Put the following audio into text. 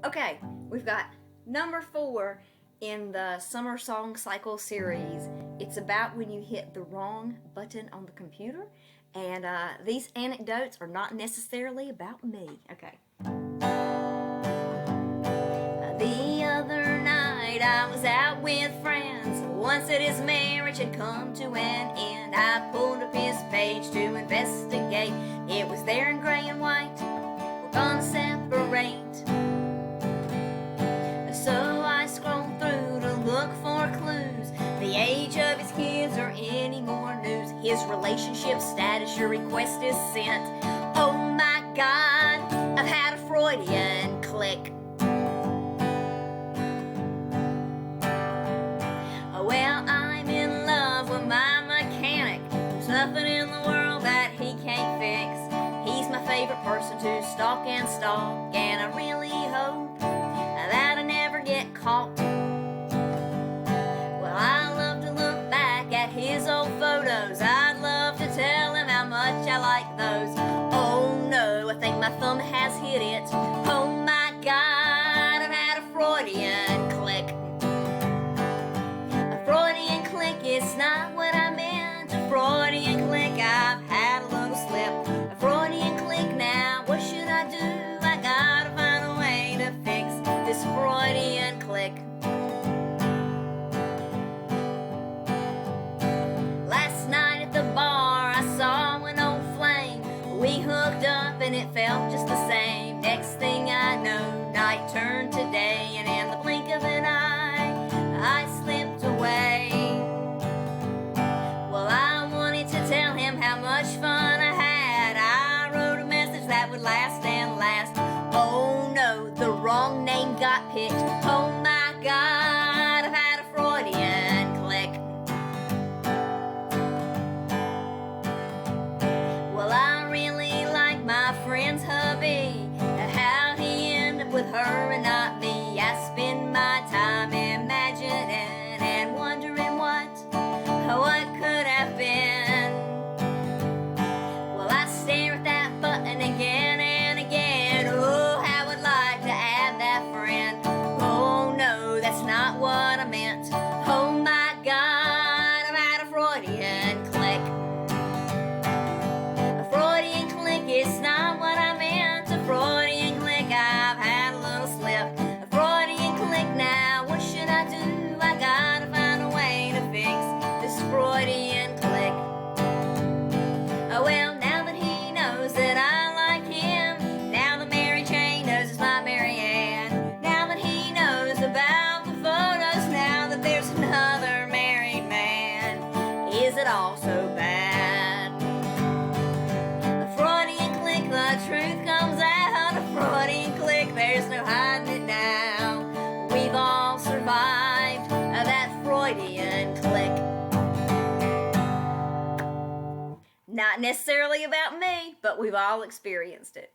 Okay, we've got number 4 in the Summer Song Cycle series. It's about when you hit the wrong button on the computer, and these anecdotes are not necessarily about me. Okay. The other night I was out with friends. One said his marriage had come to an end. I pulled up his page to investigate. It was there in gray and white. We're gonna separate. So I scrolled through to look for clues, the age of his kids or any more news. His relationship status, your request is sent. Oh my God, I've had a Freudian click. Well, I'm in love with my mechanic. There's nothing in the world that he can't fix. He's my favorite person to stalk, and I really hope that I never get caught. Well, I love to look back at his old photos. I'd love to tell him how much I like those. Oh no, I think my thumb has hit it. Oh my God, I've had a Freudian click. A Freudian click is not what I meant. A Freudian click, I've had a little slip. A Freudian click now, what should I do? I gotta find a way to fix this Freudian click. Last night at the bar I saw an old flame. We hooked up and it felt just the same. Next thing I know, night turned to day, and in the blink of an eye I slipped away. Well, I wanted to tell him how much fun I had. I wrote a message that would last and last. Oh no, the wrong name got picked. Oh my God, I've had a Freudian click. Well, I really like my friend's hubby. How'd he end up with her and not me? I spend my time imagining and wondering what could have been. Well, I stare at that button again and again. Oh, how I'd like to add that friend. Oh no, that's not what I meant. Oh my God, I've had a Freudian click. A Freudian click is not what I meant. A Freudian click, I've had a little slip. A Freudian click now, what should I do? I gotta find a way to fix this Freudian click. Oh well, now that he knows that I like him, now the Mary Jane knows it's my Mary Ann. Now that he knows about the photos, now that there's another married man, is it all so bad? A Freudian click, the truth comes out. A Freudian click, there's no hiding it now. We've all survived that Freudian click. Not necessarily about me, but we've all experienced it.